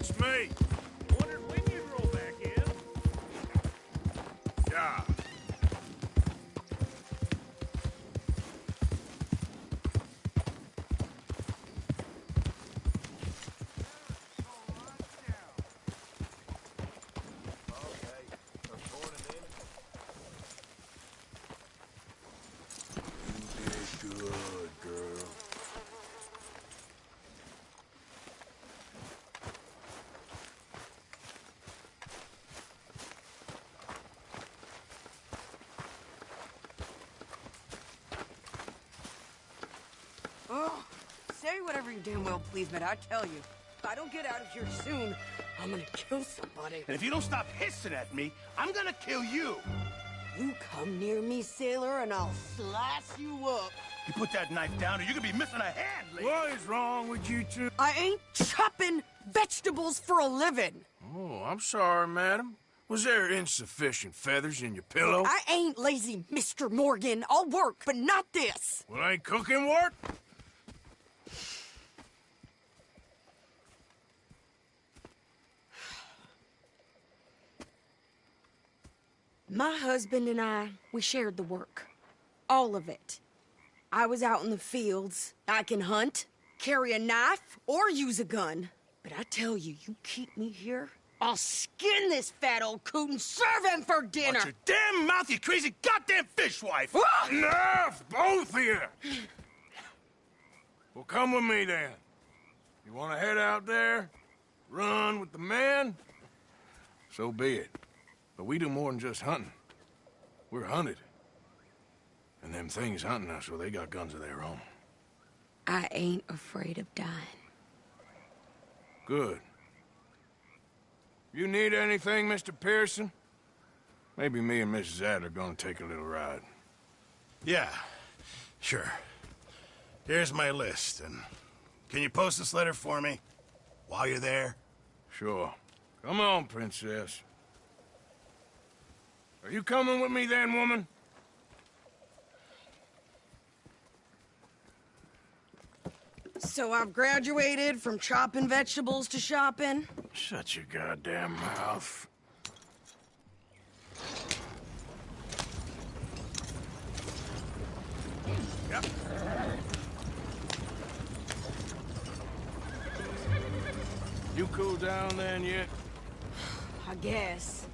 it's me. Wondered when you'd roll back in. Yeah. Good girl. Oh, say whatever you damn well please, but I tell you, if I don't get out of here soon, I'm gonna kill somebody. And if you don't stop hissing at me, I'm gonna kill you. You come near me, sailor, and I'll slice you up. You put that knife down or you're gonna be missing a hand, lady. What is wrong with you two? I ain't chopping vegetables for a living. Oh, I'm sorry, madam. Was there insufficient feathers in your pillow? I ain't lazy, Mr. Morgan. I'll work, but not this. Well, ain't cooking work? My husband and I, we shared the work. All of it. I was out in the fields. I can hunt, carry a knife, or use a gun. But I tell you, you keep me here, I'll skin this fat old coot and serve him for dinner. Watch your damn mouth, you crazy goddamn fishwife! Enough, both of you! Well, come with me, then. You want to head out there? Run with the men? So be it. But we do more than just hunting. We're hunted. And them things hunting us, well, they got guns of their own. I ain't afraid of dying. Good. You need anything, Mr. Pearson? Maybe me and Mrs. Adler are gonna take a little ride. Yeah, sure. Here's my list, and can you post this letter for me while you're there? Sure. Come on, princess. Are you coming with me then, woman? So I've graduated from chopping vegetables to shopping. Shut your goddamn mouth. Yep. You cool down then yet? I guess.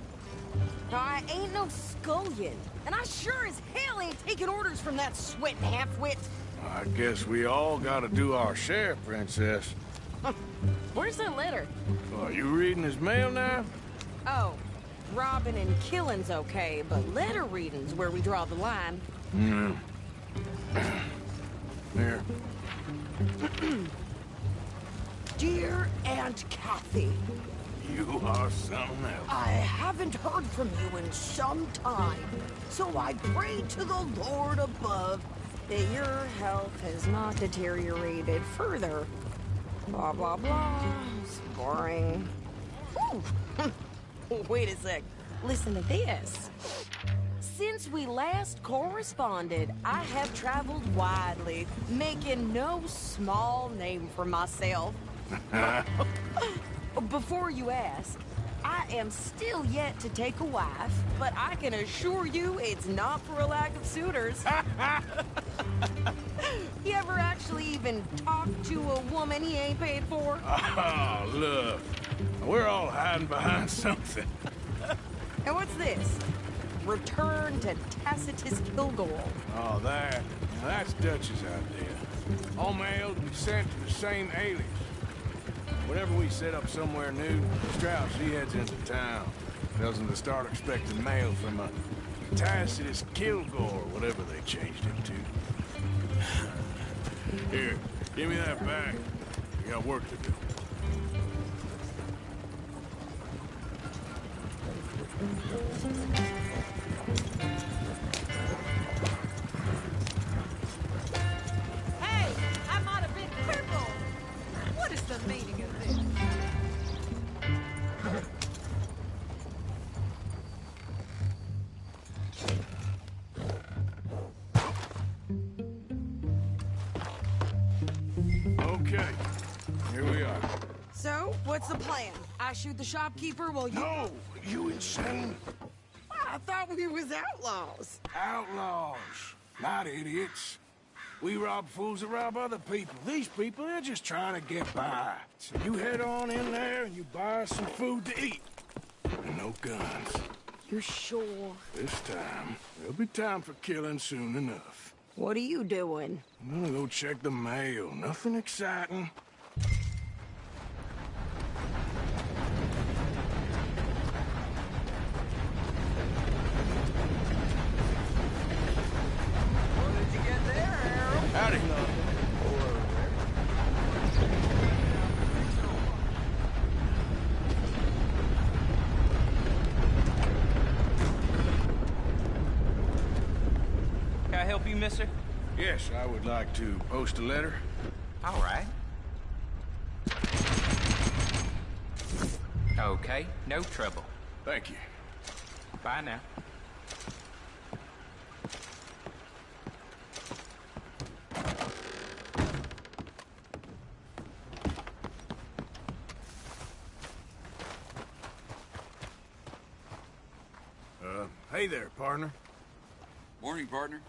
Now, I ain't no scullion, and I sure as hell ain't taking orders from that sweating half-wit. I guess we all gotta do our share, princess. Where's that letter? Are you reading his mail now? Oh, robbing and killing's okay, but letter reading's where we draw the line. Here. Dear Aunt Kathy, You are something else. I haven't heard from you in some time, so I pray to the Lord above that your health has not deteriorated further. Blah, blah, blah. It's boring. Ooh. Wait a sec. Listen to this. Since we last corresponded, I have traveled widely, making no small name for myself. Before you ask, I am still yet to take a wife, but I can assure you it's not for a lack of suitors. You ever actually even talked to a woman he ain't paid for? Oh, look. We're all hiding behind something. And what's this? Return to Tacitus Kilgore. Oh, that's Dutch's idea. All mail to be sent to the same alias. Whenever we set up somewhere new, Strauss, he heads into town. Tells them to start expecting mail from a Tacitus Kilgore, whatever they changed him to. Here, give me that back. We got work to do. Hey, I might have been crippled. What is the meaning of this? Okay, here we are. So, what's the plan? I shoot the shopkeeper while you... No! You insane? I thought we was outlaws. Outlaws, not idiots. We rob fools that rob other people. These people, they're just trying to get by. So you head on in there and you buy us some food to eat. And no guns. You're sure? This time, there'll be time for killing soon enough. What are you doing? I'm gonna go check the mail. Nothing exciting. What did you get there, Harold? Howdy. Can I help you, mister? Yes, I would like to post a letter. All right. Okay, no trouble. Thank you. Bye now. Hey there, partner. Morning, partner.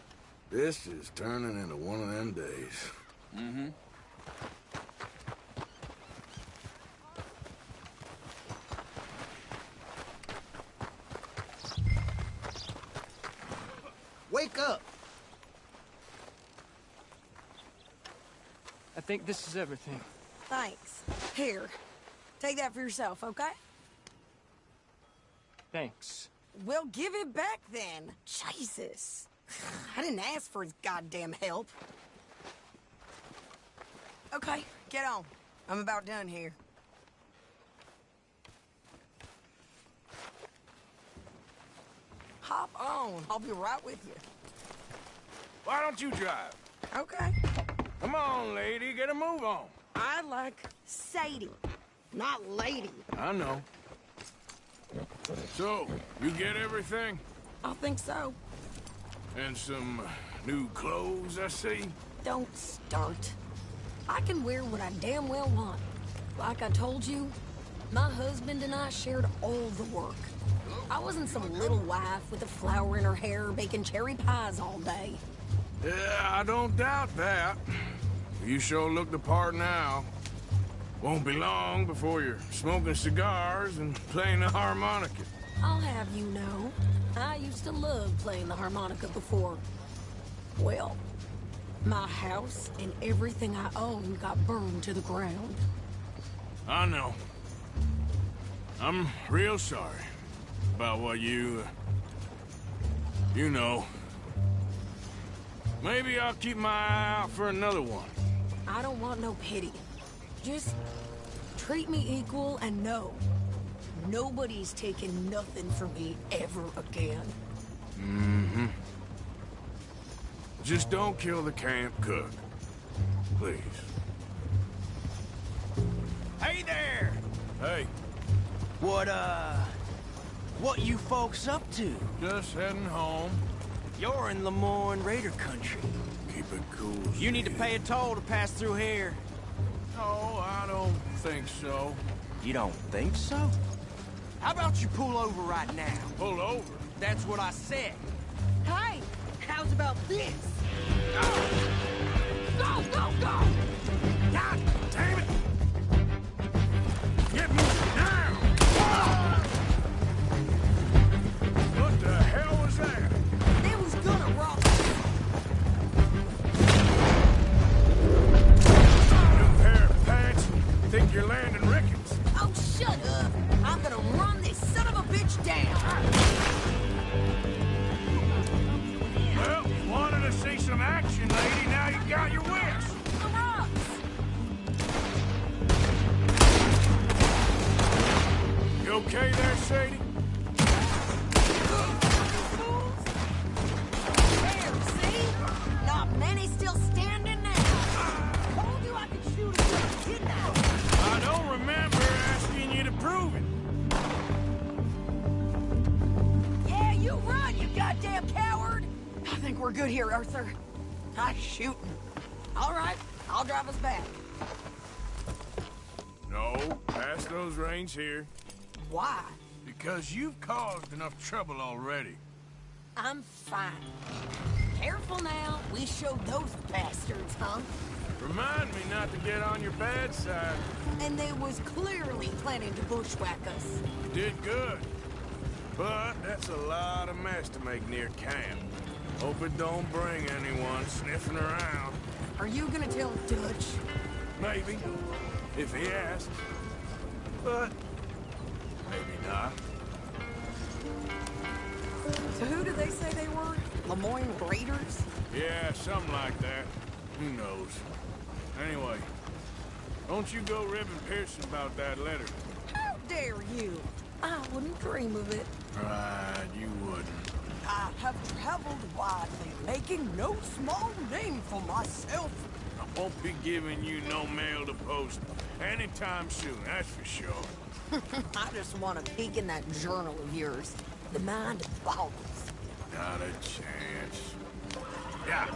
This is turning into one of them days. Mm-hmm. Wake up! I think this is everything. Thanks. Here, take that for yourself, okay? Thanks. Well, give it back then. Jesus. I didn't ask for his goddamn help. Okay, get on. I'm about done here. Hop on. I'll be right with you. Why don't you drive? Okay. Come on, lady, get a move on. I like Sadie, not lady. I know. So, you get everything? I think so. And some new clothes, I see? Don't start. I can wear what I damn well want. Like I told you, my husband and I shared all the work. I wasn't some little wife with a flower in her hair baking cherry pies all day. Yeah, I don't doubt that. You sure look the part now. Won't be long before you're smoking cigars and playing the harmonica. I'll have you know, I used to love playing the harmonica before. Well, my house and everything I owned got burned to the ground. I know. I'm real sorry about what you know. Maybe I'll keep my eye out for another one. I don't want no pity. Just treat me equal and know nobody's taking nothing from me ever again. Mm-hmm. Just don't kill the camp cook. Please. Hey there! Hey, What you folks up to? just heading home. You're in Lemoyne Raider country. Keep it cool. You need to pay a toll to pass through here. No, I don't think so. You don't think so? How about you pull over right now? Pull over. That's what I said. Hey, how's about this? Go, go, go! God damn it! Get moving now! What the hell was that? They was gonna rob New pair of pants. Think you're landing Ricketts. Oh, shut up! I'm gonna run this son of a bitch down! Well, you wanted to see some action, lady. Now you got your wish. The rocks! You okay there, Sadie? There, see? Not many still standing now. Told you I could shoot if you were kidnapped. I don't remember asking you to prove it. Yeah, you run, you goddamn coward! I think we're good here, Arthur. Nice shooting. All right, I'll drive us back. No, pass those reins here. Why? Because you've caused enough trouble already. I'm fine. Careful now. We showed those bastards, huh? Remind me not to get on your bad side. And they was clearly planning to bushwhack us. You did good. But that's a lot of mess to make near camp. Hope it don't bring anyone sniffing around. Are you gonna tell Dutch? Maybe, if he asks. But maybe not. So who did they say they were? Lemoyne Raiders? Yeah, something like that. Who knows? Anyway, don't you go ribbing Pearson about that letter. How dare you? I wouldn't dream of it. Right, you wouldn't. I have traveled widely, making no small name for myself. I won't be giving you no mail to post anytime soon, that's for sure. I just want to peek in that journal of yours. The mind boggles. Not a chance. Yeah.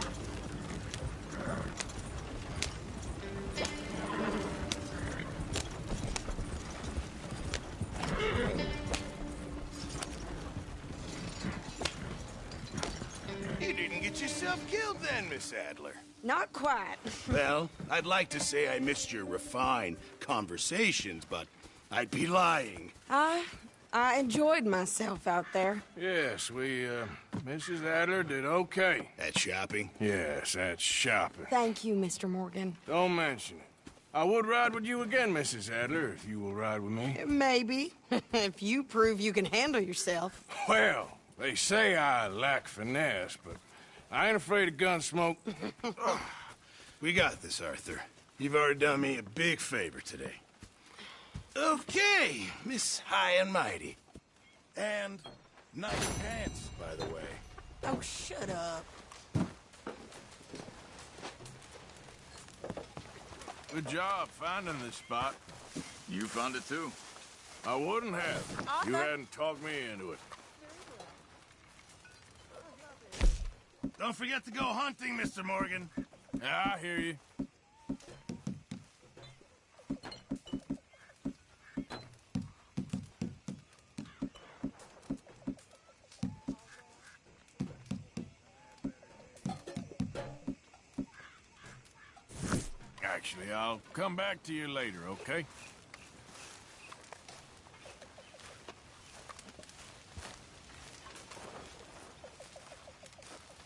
You didn't get yourself killed then, Miss Adler. Not quite. Well, I'd like to say I missed your refined conversations, but I'd be lying. I enjoyed myself out there. Yes, Mrs. Adler did okay. At shopping? Yes, that's shopping. Thank you, Mr. Morgan. Don't mention it. I would ride with you again, Mrs. Adler, if you will ride with me. Maybe. If you prove you can handle yourself. Well, they say I lack finesse, but I ain't afraid of gun smoke. We got this, Arthur. You've already done me a big favor today. Okay, Miss High and Mighty. And nice pants, by the way. Oh, shut up. Good job finding this spot. You found it too. I wouldn't have. You hadn't talked me into it. Don't forget to go hunting, Mr. Morgan. Yeah, I hear you. Actually, I'll come back to you later, okay?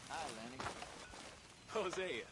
Hi, Lenny. Hosea.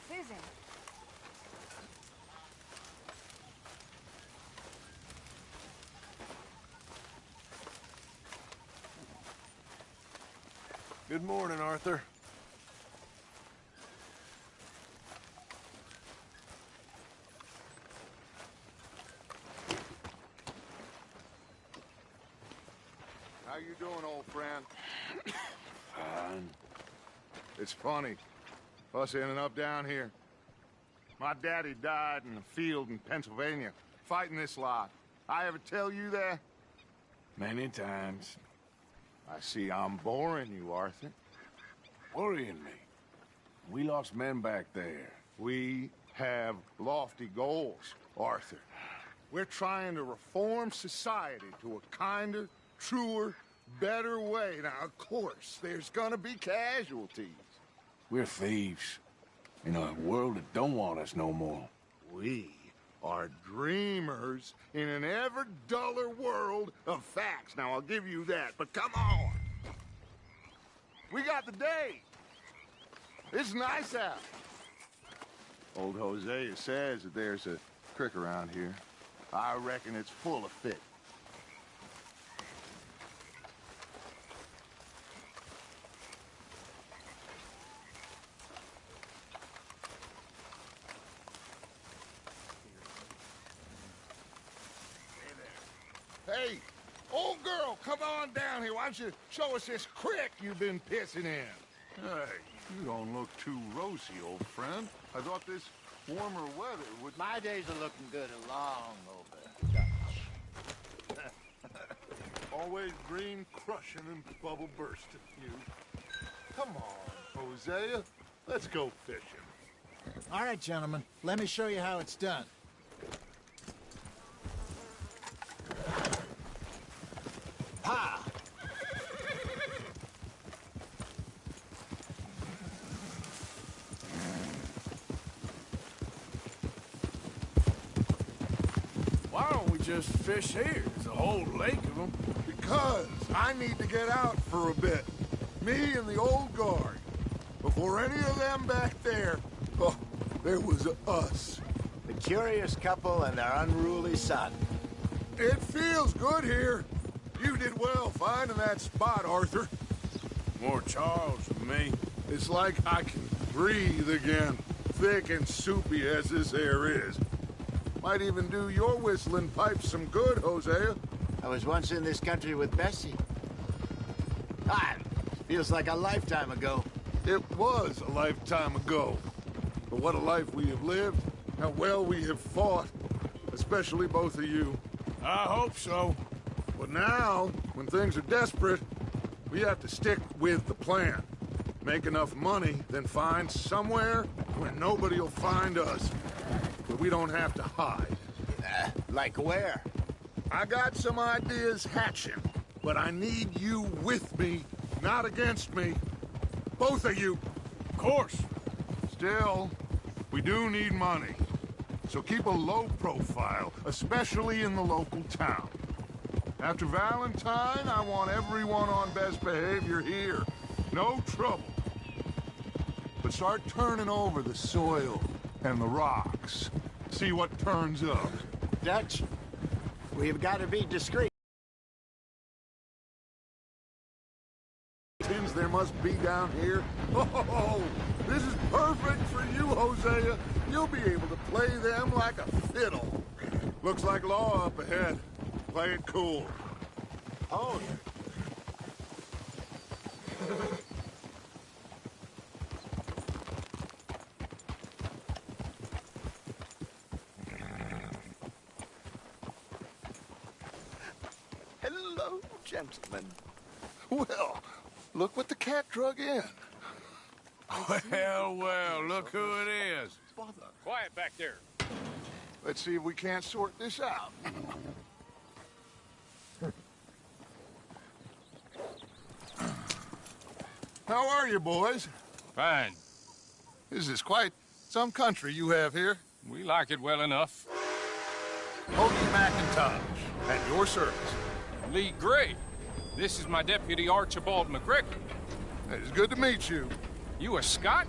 Susan. Good morning, Arthur. How you doing, old friend? Fine. It's funny, us ending up down here. My daddy died in a field in Pennsylvania, fighting this lot. I ever tell you that? Many times. I see I'm boring you, Arthur. Worrying me. We lost men back there. We have lofty goals, Arthur. We're trying to reform society to a kinder, truer, better way. Now, of course, there's gonna be casualties. We're thieves in a world that don't want us no more. We are dreamers in an ever duller world of facts. Now, I'll give you that, but come on. We got the day. It's nice out. Old Hosea says that there's a creek around here. I reckon it's full of fish. Hey, old girl, come on down here. Why don't you show us this creek you've been pissing in? Hey, you don't look too rosy, old friend. I thought this warmer weather would... My days are looking good along over Dutch. Always green crushing and bubble bursting, you. Come on, Hosea. Let's go fishing. All right, gentlemen. Let me show you how it's done. Ha! Why don't we just fish here? There's a whole lake of them. Because I need to get out for a bit. Me and the old guard. Before any of them back there, oh, there was us. The curious couple and their unruly son. It feels good here. You did well finding that spot, Arthur. More Charles than me. It's like I can breathe again, thick and soupy as this air is. Might even do your whistling pipes some good, Hosea. I was once in this country with Bessie. Ah, feels like a lifetime ago. It was a lifetime ago. But what a life we have lived. How well we have fought. Especially both of you. I hope so. But now, when things are desperate, we have to stick with the plan. Make enough money, then find somewhere where nobody will find us. Where we don't have to hide. Like where? I got some ideas hatching, but I need you with me, not against me. Both of you. Of course. Still, we do need money. So keep a low profile, especially in the local town. After Valentine, I want everyone on best behavior here. No trouble. But start turning over the soil and the rocks. See what turns up. Dutch, we've got to be discreet. Tins there must be down here. Oh, this is perfect for you, Hosea. You'll be able to play them like a fiddle. Looks like law up ahead. Play it cool. Oh. Hello, gentlemen. Well, look what the cat drug in. Well, look who it is. Quiet back there. Let's see if we can't sort this out. How are you, boys? Fine. This is quite some country you have here. We like it well enough. Hoagie McIntosh, at your service. Lee Gray. This is my deputy, Archibald McCrick. It's good to meet you. You a Scot?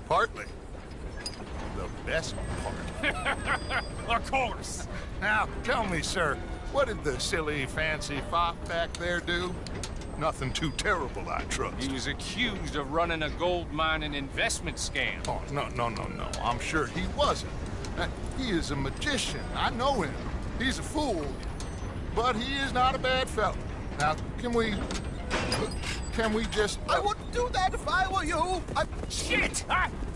Partly. The best part. Of course. Now, tell me, sir, what did the silly, fancy fop back there do? Nothing too terrible, I trust. He was accused of running a gold mine and investment scam. Oh, no. I'm sure he wasn't. He is a magician. I know him. He's a fool. But he is not a bad fellow. Now, can we just... I wouldn't do that if I were you. Shit!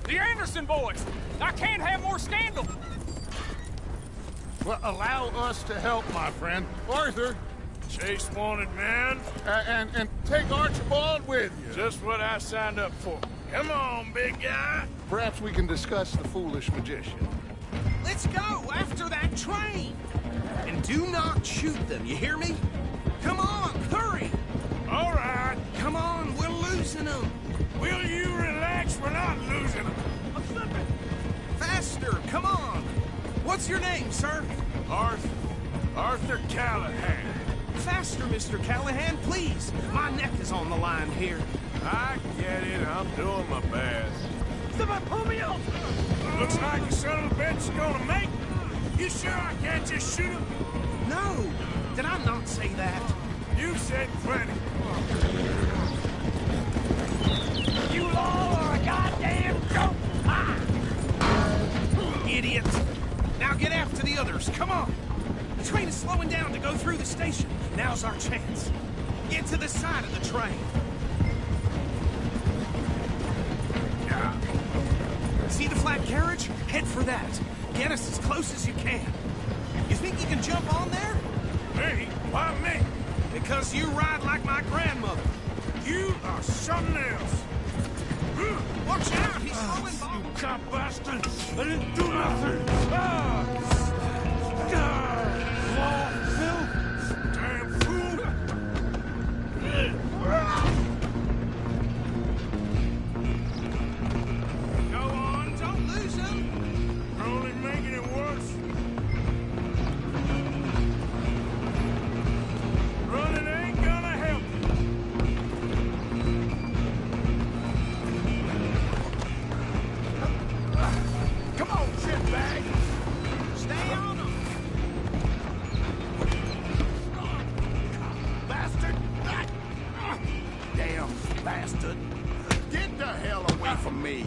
The Anderson boys! I can't have more scandal! Well, allow us to help, my friend. Arthur, Chase wanted man. and take Archibald with you. Just what I signed up for. Come on, big guy. Perhaps we can discuss the foolish magician. Let's go after that train. And do not shoot them, you hear me? Come on, hurry! not losing them. I'm slipping. Faster, come on. What's your name, sir? Arthur Callahan. Faster, Mr. Callahan, please. My neck is on the line here. I get it. I'm doing my best. Somebody pull me out. Looks like the son of a bitch is gonna make it. You sure I can't just shoot him? No. Did I not say that? You said plenty. You all are a goddamn joke. Idiot. Now get after the others. Come on. The train is slowing down to go through the station. Now's our chance. Get to the side of the train. See the flat carriage? Head for that. Get us as close as you can. You think you can jump on there? Me? Why me? Because you ride like my grandmother. You are something else. Watch out, he's throwing bombs. You cop bastard! I didn't do nothing! Damn fool! Go on, don't lose him. You're only making it worse. Running ain't gonna help you. Come on, shitbag! Stay on him. Bastard! Damn bastard! Get the hell away from me!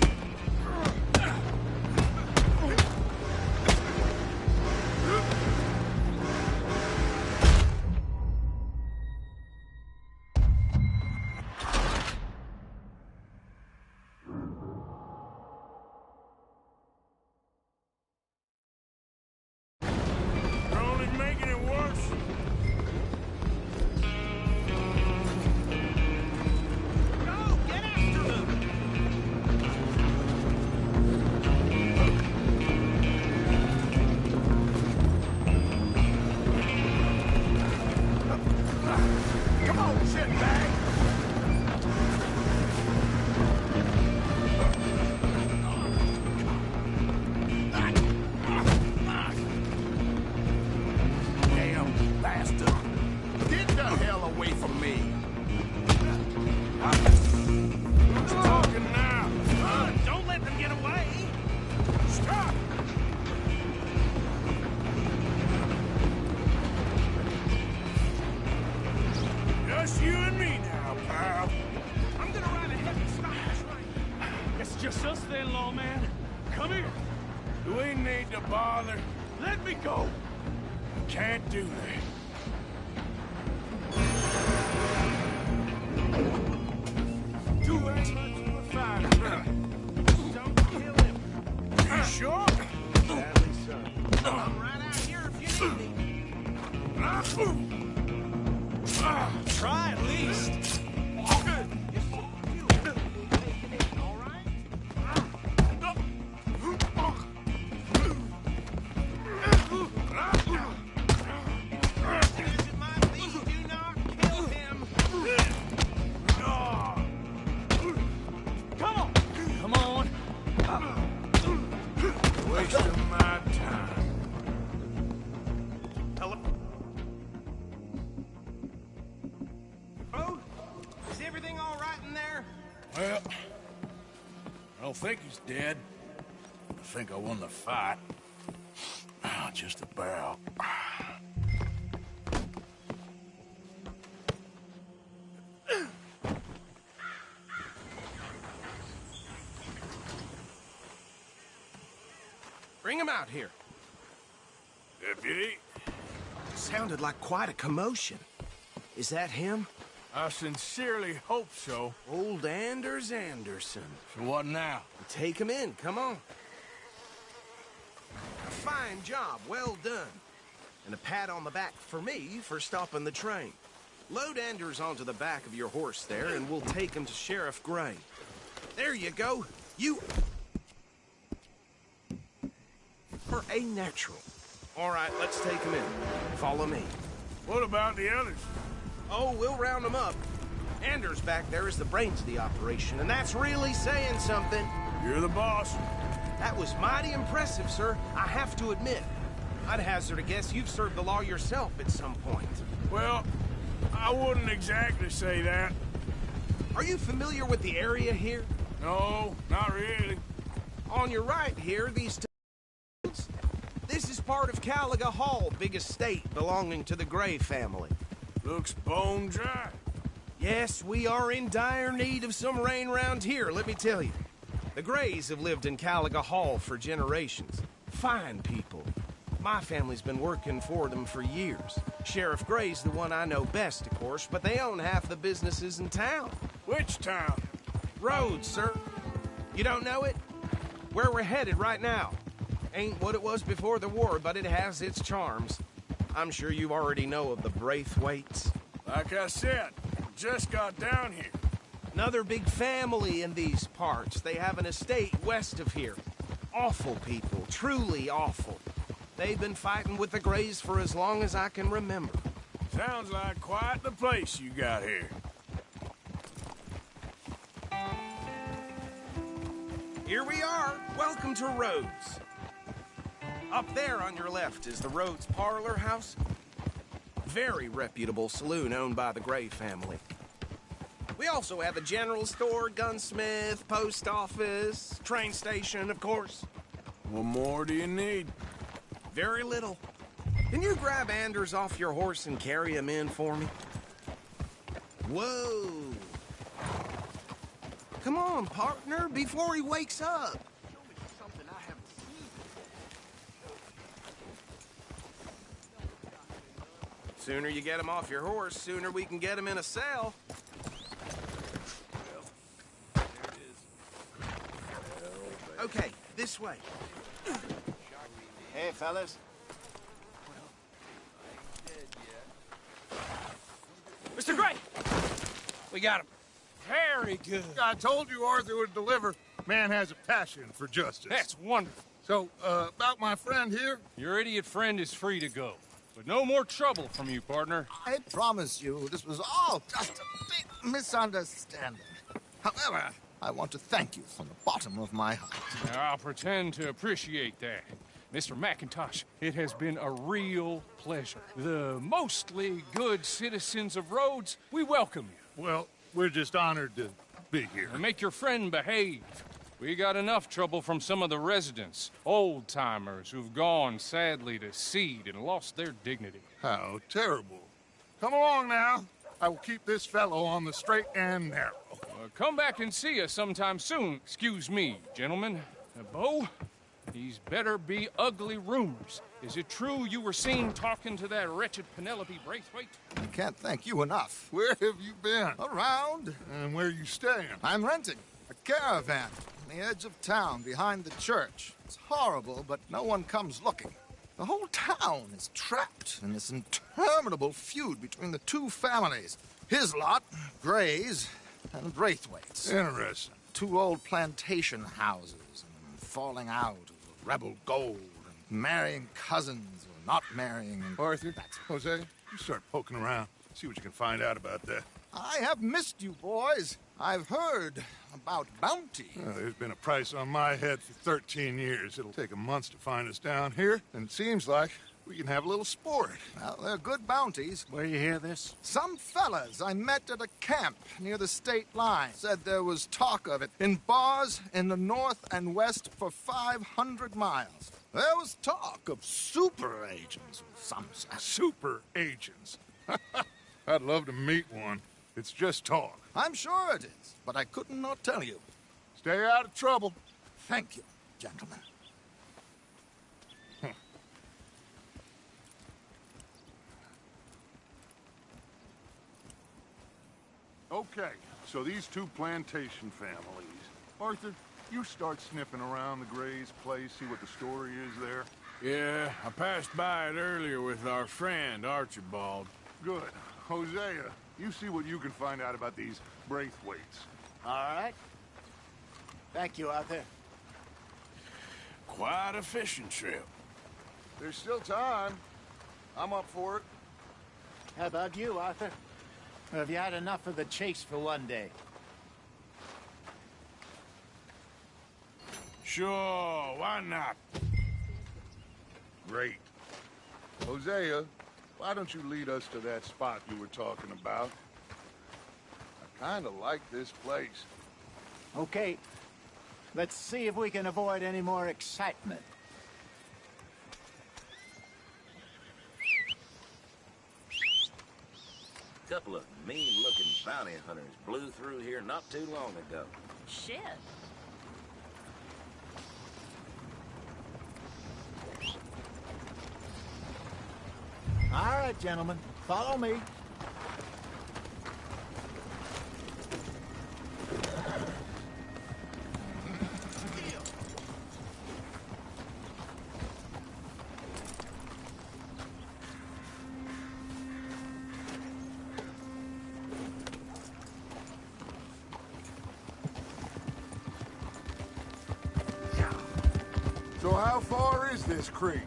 You're only making it worse. Go, get after them. Come on, shitbag! Damn bastard! Get the hell away from me! Who's talking now? Don't let them get away. Stop! Just you and me now, pal. I'm gonna ride ahead and stop the train. It's just us then, lawman. Come here. Do we need to bother? Let me go. Can't do that. Too much for a fighter. Don't kill him. You sure? Sadly so. I'm right out here if you need me. Try at least. All right? As it might be, do not kill him. Come on. Come on. Wasting my time. Tell him. Oh, is everything all right in there? Well, I don't think he's dead. I think I won the fight. Just about. Bring him out here. Deputy, Sounded like quite a commotion. Is that him? I sincerely hope so. Old Anders Anderson. So what now? Take him in, come on. A fine job, well done. And a pat on the back for me for stopping the train. Load Anders onto the back of your horse there, and we'll take him to Sheriff Gray. There you go. You are a natural. All right, let's take him in. Follow me. What about the others? Oh, we'll round them up. Anders back there is the brains of the operation, and that's really saying something. You're the boss. That was mighty impressive, sir. I have to admit. I'd hazard a guess you've served the law yourself at some point. Well, I wouldn't exactly say that. Are you familiar with the area here? No, not really. On your right here, these two... This is part of Caliga Hall, big estate belonging to the Gray family. Looks bone dry. Yes, we are in dire need of some rain round here, let me tell you. The Grays have lived in Caliga Hall for generations. Fine people. My family's been working for them for years. Sheriff Gray's the one I know best, of course, but they own half the businesses in town. Which town? Rhodes, sir. You don't know it? Where we're headed right now. Ain't what it was before the war, but it has its charms. I'm sure you already know of the Braithwaites. Like I said, just got down here. Another big family in these parts. They have an estate west of here. Awful people, truly awful. They've been fighting with the Grays for as long as I can remember. Sounds like quite the place you got here. Here we are. Welcome to Rhodes. Up there on your left is the Rhodes Parlor House. Very reputable saloon owned by the Gray family. We also have a general store, gunsmith, post office, train station, of course. What more do you need? Very little. Can you grab Anders off your horse and carry him in for me? Whoa. Come on, partner, before he wakes up. Show me something I haven't seen. Sooner you get him off your horse, sooner we can get him in a cell. Okay, this way. Hey, fellas. Mr. Gray! We got him. Very good. I told you Arthur would deliver. Man has a passion for justice. That's wonderful. So, about my friend here? Your idiot friend is free to go. But no more trouble from you, partner. I promise you, this was all just a big misunderstanding. However, I want to thank you from the bottom of my heart. Now, I'll pretend to appreciate that. Mr. McIntosh, it has been a real pleasure. The mostly good citizens of Rhodes, we welcome you. Well, we're just honored to be here. And make your friend behave. We got enough trouble from some of the residents, old-timers who've gone, sadly, to seed and lost their dignity. How terrible. Come along now. I will keep this fellow on the straight and narrow. Come back and see us sometime soon. Excuse me, gentlemen. Bo, these better be ugly rumors. Is it true you were seen talking to that wretched Penelope Braithwaite? I can't thank you enough. Where have you been? Around. And where are you staying? I'm renting a caravan on the edge of town behind the church. It's horrible, but no one comes looking. The whole town is trapped in this interminable feud between the two families. His lot, Gray's, and Braithwaite's. Interesting. Two old plantation houses, and falling out of rebel gold, and marrying cousins or not marrying. And Arthur, Jose, you start poking around. See what you can find out about that. I have missed you, boys. I've heard about bounty. There's been a price on my head for 13 years. It'll take a month to find us down here, and it seems like we can have a little sport. Well, they're good bounties. Where you hear this? Some fellas I met at a camp near the state line said there was talk of it in bars in the north and west for 500 miles. There was talk of super agents of some sort. Super agents. I'd love to meet one. It's just talk. I'm sure it is, but I couldn't not tell you. Stay out of trouble. Thank you, gentlemen. Okay, so these two plantation families. Arthur, you start sniffing around the Gray's place, see what the story is there. Yeah, I passed by it earlier with our friend, Archibald. Good. Hosea, you see what you can find out about these Braithwaites. All right. Thank you, Arthur. Quite a fishing trip. There's still time. I'm up for it. How about you, Arthur? Or have you had enough of the chase for one day? Sure, why not? Great. Hosea, why don't you lead us to that spot you were talking about? I kind of like this place. Okay. Let's see if we can avoid any more excitement. Couple of mean-looking bounty hunters blew through here not too long ago. Shit. All right, gentlemen. Follow me. So how far is this creek?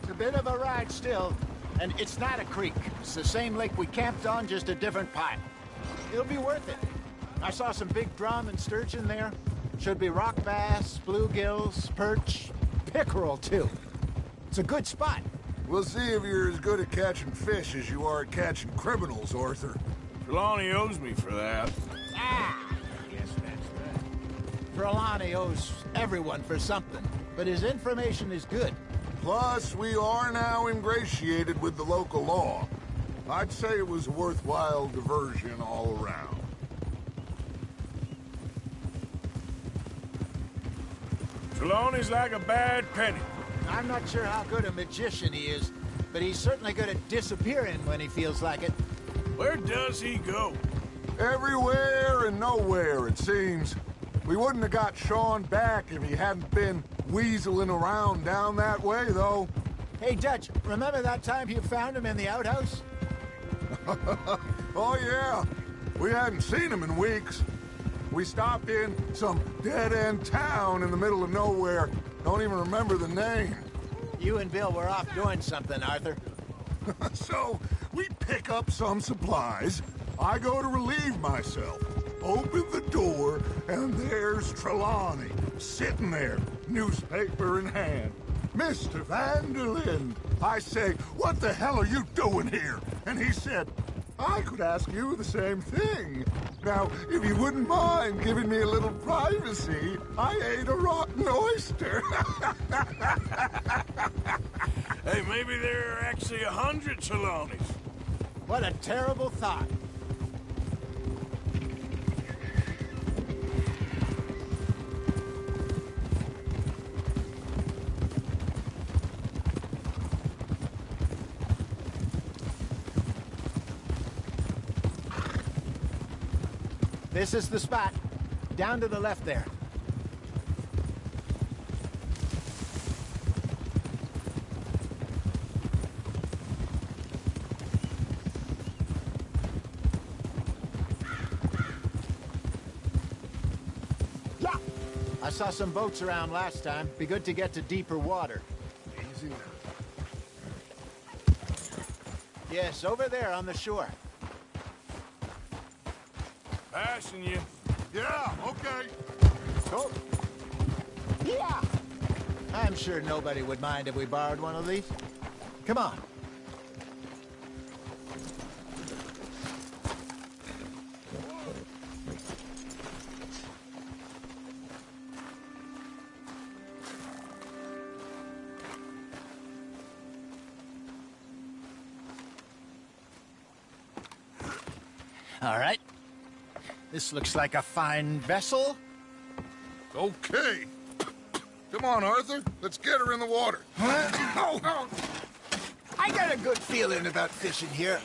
It's a bit of a ride still, and it's not a creek. It's the same lake we camped on, just a different pipe. It'll be worth it. I saw some big drum and sturgeon there. Should be rock bass, bluegills, perch, pickerel too. It's a good spot. We'll see if you're as good at catching fish as you are at catching criminals, Arthur. Trelawney owes me for that. Ah! Yes, that's right. Trelawney owes everyone for something, but his information is good. Plus, we are now ingratiated with the local law. I'd say it was a worthwhile diversion all around. Trelawney's like a bad penny. I'm not sure how good a magician he is, but he's certainly good at disappearing when he feels like it. Where does he go? Everywhere and nowhere, it seems. We wouldn't have got Sean back if he hadn't been weaseling around down that way, though. Hey, Dutch, remember that time you found him in the outhouse? Oh, yeah. We hadn't seen him in weeks. We stopped in some dead-end town in the middle of nowhere. Don't even remember the name. You and Bill were off doing something, Arthur. So, we pick up some supplies. I go to relieve myself. Open the door, and there's Trelawney, sitting there, newspaper in hand. Mr. Vanderlyn. I say, what the hell are you doing here? And he said, I could ask you the same thing. Now, if you wouldn't mind giving me a little privacy, I ate a rotten oyster. Hey, maybe there are actually 100 Trelawneys. What a terrible thought. This is the spot. Down to the left there. Yeah! I saw some boats around last time. Be good to get to deeper water. Easy. Yes, over there on the shore. Passing you. Yeah, okay. Go. Yeah! I'm sure nobody would mind if we borrowed one of these. Come on. All right. This looks like a fine vessel. Okay. Come on, Arthur. Let's get her in the water. I got a good feeling about fishing here.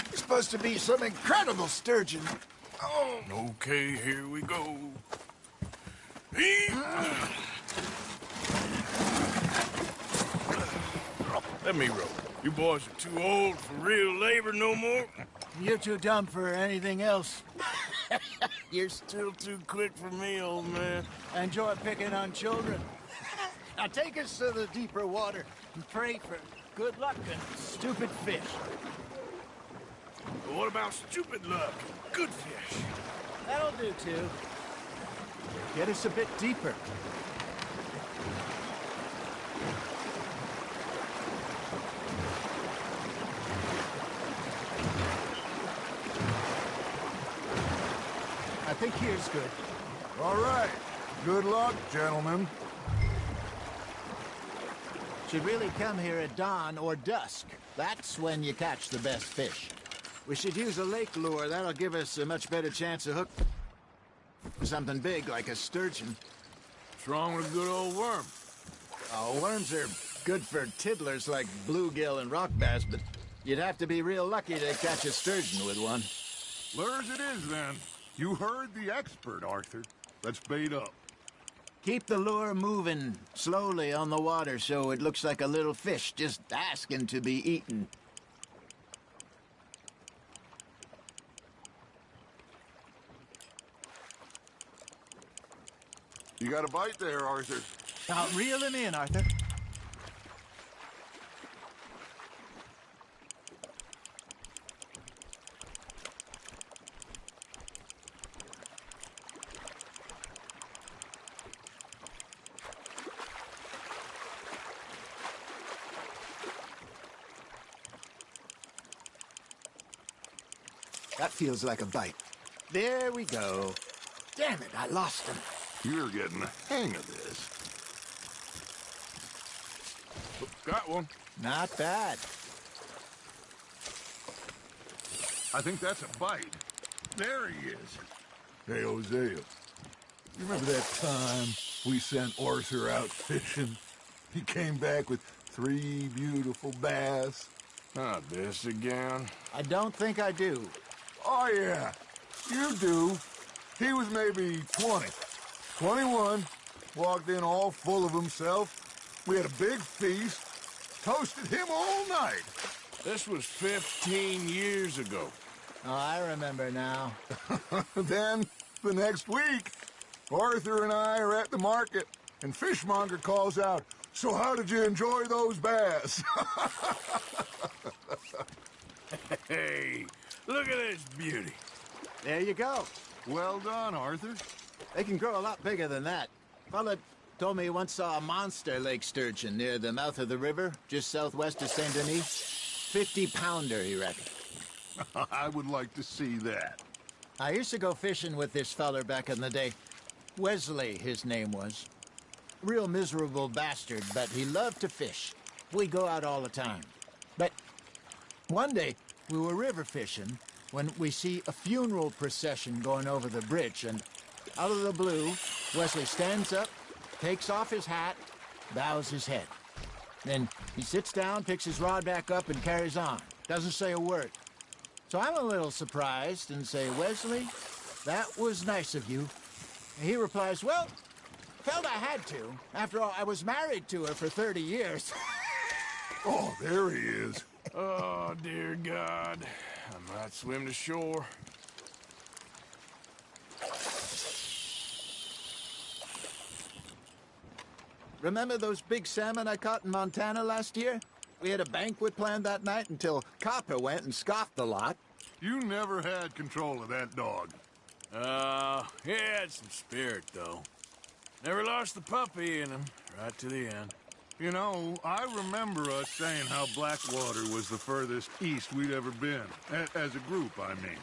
It's supposed to be some incredible sturgeon. Oh. Okay, here we go. Let me row. You boys are too old for real labor no more. You're too dumb for anything else. You're still too quick for me, old man. I enjoy picking on children. Now take us to the deeper water and pray for good luck and stupid fish. But what about stupid luck? Good fish. That'll do, too. Get us a bit deeper. I think here's good. All right. Good luck, gentlemen. Should really come here at dawn or dusk. That's when you catch the best fish. We should use a lake lure. That'll give us a much better chance of hook something big like a sturgeon. What's wrong with a good old worm? Oh, worms are good for tiddlers like bluegill and rock bass, but you'd have to be real lucky to catch a sturgeon with one. Lures it is, then. You heard the expert, Arthur. Let's bait up. Keep the lure moving slowly on the water so it looks like a little fish just asking to be eaten. You got a bite there, Arthur. Now, reel him in, Arthur. That feels like a bite. There we go. Damn it, I lost him. You're getting the hang of this. Got one. Not bad. I think that's a bite. There he is. Hey, Hosea. You remember that time we sent Arthur out fishing? He came back with 3 beautiful bass. Not this again. I don't think I do. Oh, yeah. You do. He was maybe 20. 21. Walked in all full of himself. We had a big feast. Toasted him all night. This was 15 years ago. Oh, I remember now. Then, the next week, Arthur and I are at the market, and Fishmonger calls out, "So how did you enjoy those bass?" Hey, look at this beauty. There you go. Well done, Arthur. They can grow a lot bigger than that. Fella told me he once saw a monster lake sturgeon near the mouth of the river, just southwest of Saint Denis. 50-pounder, he reckoned. I would like to see that. I used to go fishing with this feller back in the day. Wesley, his name was. Real miserable bastard, but he loved to fish. We'd go out all the time. But one day, we were river fishing when we see a funeral procession going over the bridge, and out of the blue, Wesley stands up, takes off his hat, bows his head. Then he sits down, picks his rod back up, and carries on. Doesn't say a word. So I'm a little surprised and say, "Wesley, that was nice of you." And he replies, "Well, felt I had to. After all, I was married to her for 30 years. Oh, there he is. Oh, dear God. I might swim to shore. Remember those big salmon I caught in Montana last year? We had a banquet planned that night until Copper went and scoffed the lot. You never had control of that dog. He had some spirit, though. Never lost the puppy in him, right to the end. You know, I remember us saying how Blackwater was the furthest east we'd ever been. As a group, I mean.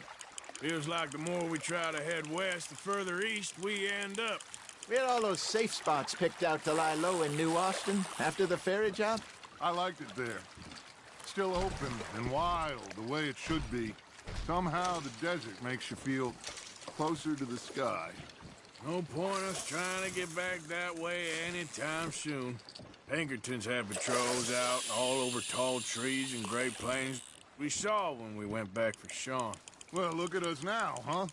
Feels like the more we try to head west, the further east we end up. We had all those safe spots picked out to lie low in New Austin after the ferry job. I liked it there. Still open and wild, the way it should be. Somehow the desert makes you feel closer to the sky. No point us trying to get back that way anytime soon. Pinkertons had patrols out all over tall trees and Great Plains. We saw when we went back for Sean. Well, look at us now, huh?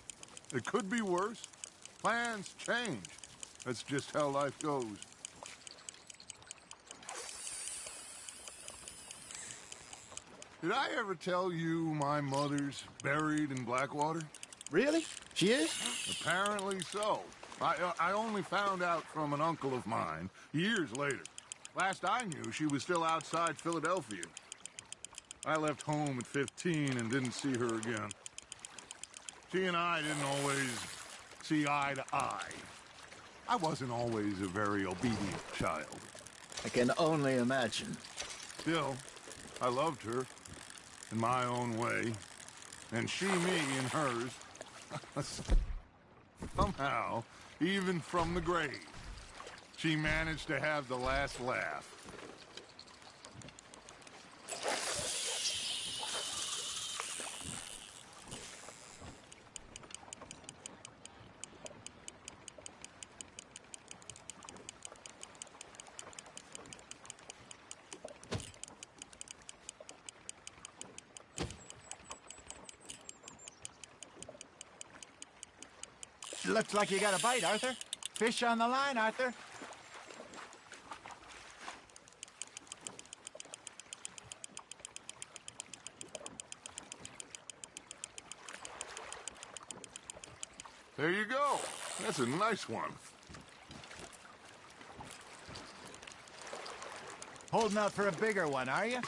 It could be worse. Plans change. That's just how life goes. Did I ever tell you my mother's buried in Blackwater? Really? She is? Apparently so. I only found out from an uncle of mine years later. Last I knew, she was still outside Philadelphia. I left home at 15 and didn't see her again. She and I didn't always see eye to eye. I wasn't always a very obedient child. I can only imagine. Still, I loved her in my own way, and she me in hers. Somehow, even from the grave, she managed to have the last laugh. Looks like you got a bite, Arthur. Fish on the line, Arthur. There you go. That's a nice one. Holding out for a bigger one, are you?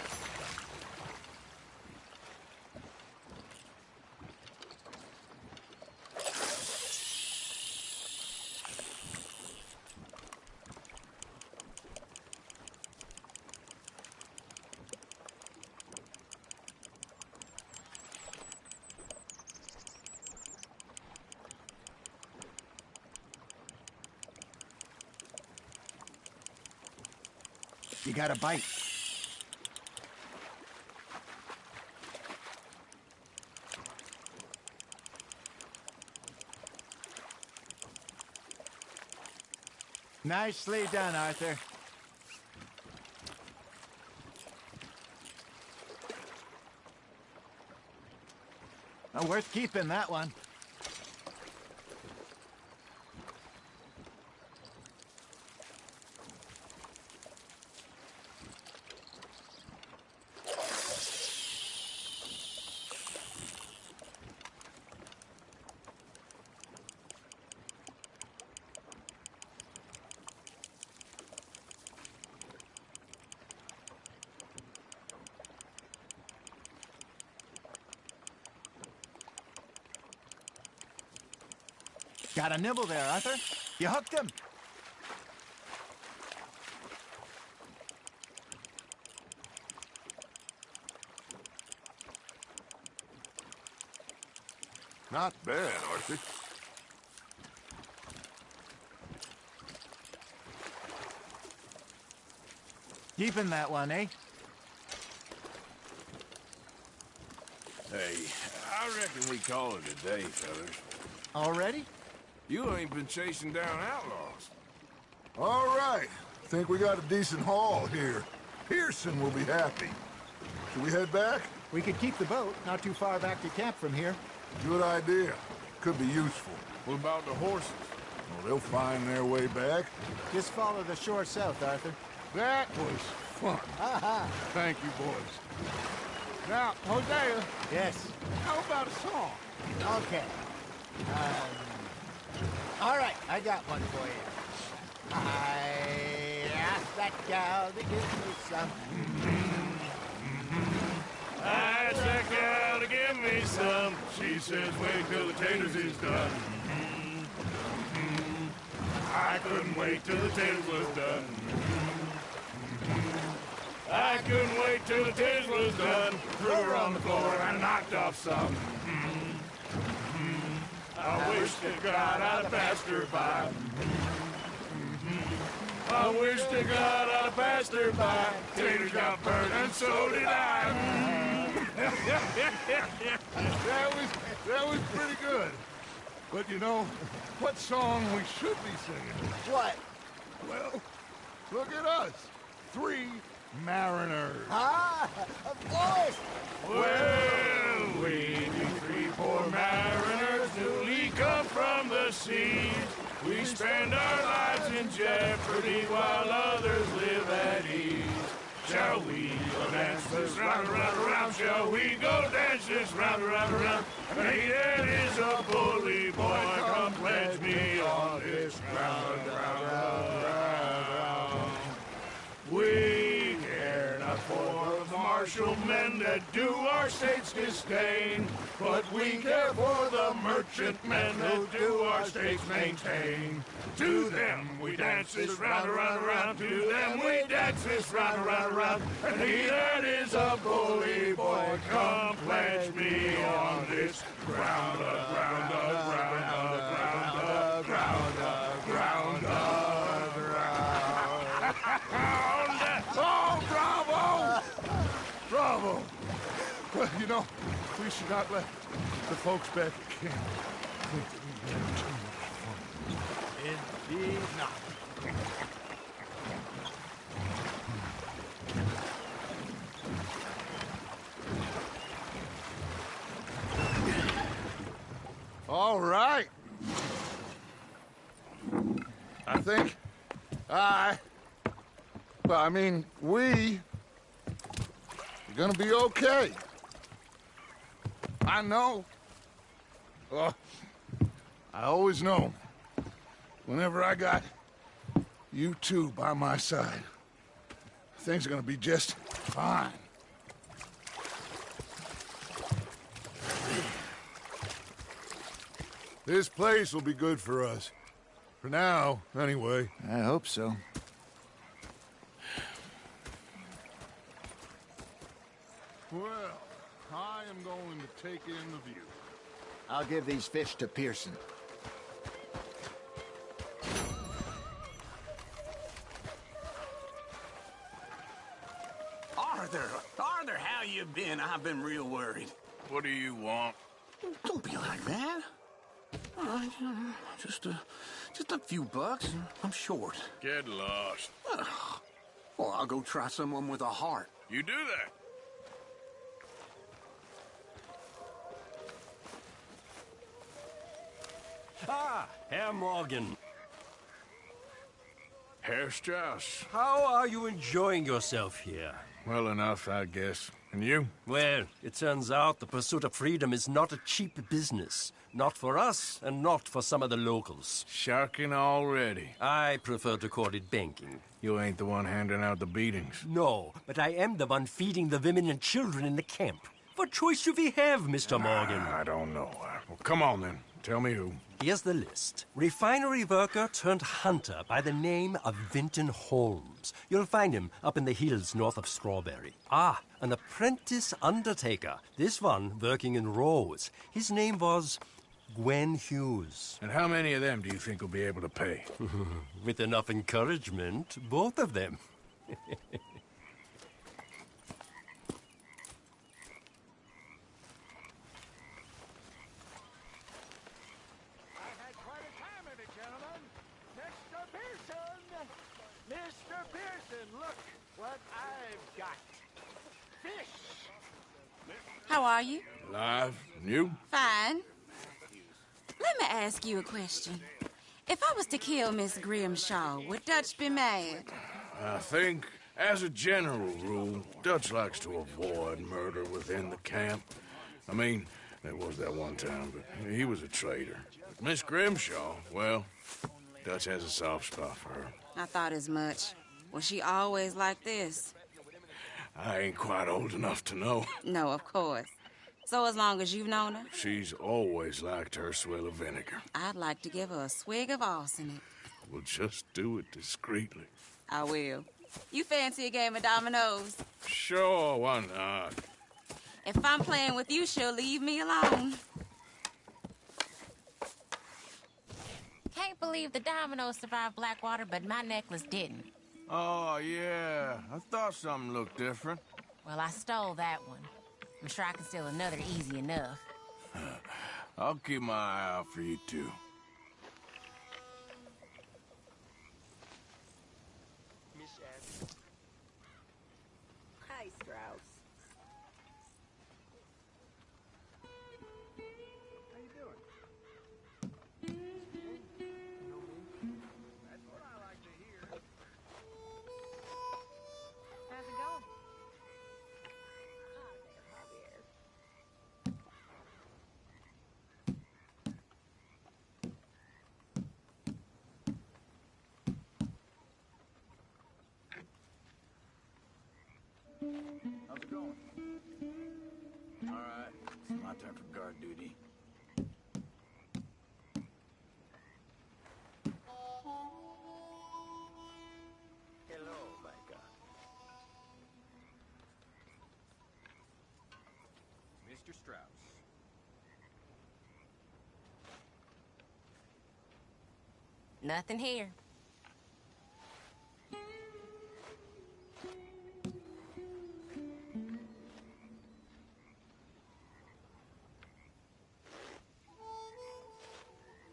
You got a bite. Nicely done, Arthur. Oh, worth keeping, that one. Got a nibble there, Arthur. You hooked him. Not bad, Arthur. Keeping that one, eh? Hey, I reckon we call it a day, fellas. Already? You ain't been chasing down outlaws. All right. Think we got a decent haul here. Pearson will be happy. Should we head back? We could keep the boat, not too far back to camp from here. Good idea. Could be useful. What about the horses? Well, they'll find their way back. Just follow the shore south, Arthur. That was fun. Thank you, boys. Now, Hosea. Yes. How about a song? Okay. All right, I got one for you. I asked that gal to give me some. I asked that gal to give me some. She says, wait till the taters is done. I couldn't wait till the taters was done. I couldn't wait till the taters was done. Threw her on the floor and knocked off some. I wish to God I'd have passed her by. I wish to God I'd have passed her by. Taters got burned and so did I. That was pretty good. But you know, what song we should be singing? What? Well, look at us. 3 mariners. Ah, of course. Well, we be 3 poor mariners newly come from the seas. We spend our lives in jeopardy while others live at ease. Shall we go dance this round, round, round? Shall we go dance this round, round, round? Hey, that is a bully boy. Come pledge me on this round, round, round, round. We care not for the marsh martial men that do our state's disdain, but we care for the merchant men that do our state's maintain. To them we dance this round, around, around. To them we dance this round, around, around. And he that is a bully boy, come pledge me on this ground, ground, ground, ground, ground, ground, ground. Oh, bravo! Bravo! Well, you know, we should not let the folks back in. Indeed not. All right. I think we are gonna be okay. I know. Oh, I always know. Whenever I got you two by my side, things are gonna be just fine. This place will be good for us. For now, anyway. I hope so. Well, I am going to take in the view. I'll give these fish to Pearson. Arthur, how you been? I've been real worried. What do you want? Don't be like that. All right, just a few bucks. I'm short. Get lost. Well, I'll go try someone with a heart. You do that. Ah, Herr Morgan. Herr Strauss. How are you enjoying yourself here? Well enough, I guess. And you? Well, it turns out the pursuit of freedom is not a cheap business. Not for us, and not for some of the locals. Sharking already. I prefer to call it banking. You ain't the one handing out the beatings. No, but I am the one feeding the women and children in the camp. What choice do we have, Mr. Morgan? I don't know. Well, come on, then. Tell me who. Here's the list. Refinery worker turned hunter by the name of Vinton Holmes. You'll find him up in the hills north of Strawberry. Ah, an apprentice undertaker. This one working in rows. His name was Gwen Hughes. And how many of them do you think will be able to pay? With enough encouragement, both of them. Mr. Pearson, look what I've got. Fish! How are you? Alive. And you? Fine. Let me ask you a question. If I was to kill Miss Grimshaw, would Dutch be mad? I think, as a general rule, Dutch likes to avoid murder within the camp. I mean, there was that one time, but he was a traitor. Miss Grimshaw, well, Dutch has a soft spot for her. I thought as much. Was she always like this? I ain't quite old enough to know. No, of course. So as long as you've known her? She's always liked her swill of vinegar. I'd like to give her a swig of arsenic. We'll just do it discreetly. I will. You fancy a game of dominoes? Sure, why not? If I'm playing with you, she'll leave me alone. Can't believe the dominoes survived Blackwater, but my necklace didn't. Oh, yeah. I thought something looked different. Well, I stole that one. I'm sure I can steal another easy enough. I'll keep my eye out for you, too. Hi, Strauss. How you doing? That's what I like to hear. How's it going? How's it going? All right, it's my turn for guard duty. Hello, Micah. Mr. Strauss. Nothing here.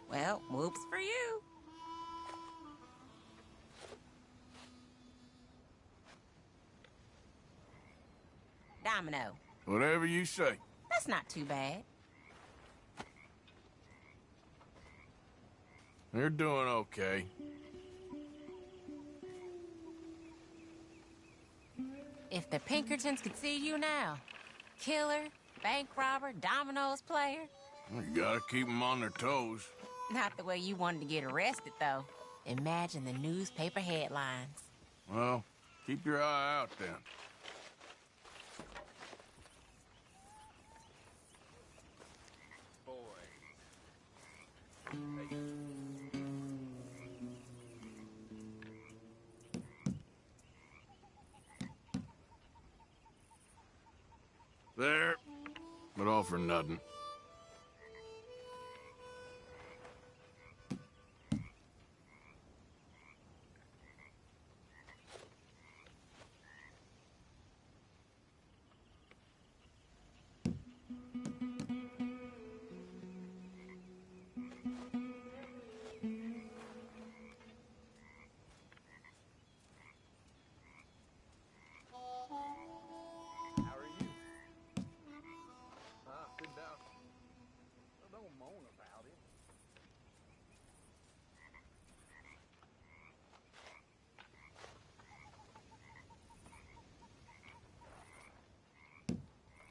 Well, whoops for you. Domino. Whatever you say. That's not too bad. You're doing okay. If the Pinkertons could see you now. Killer, bank robber, dominoes player. You gotta keep them on their toes. Not the way you wanted to get arrested, though. Imagine the newspaper headlines. Well, keep your eye out then. There, but all for nothing.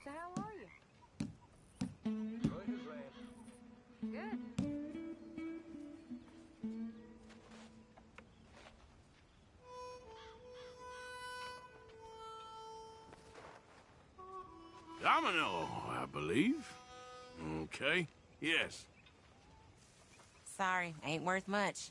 So how are you? Good. Domino, I believe. Okay, yes. Sorry, ain't worth much.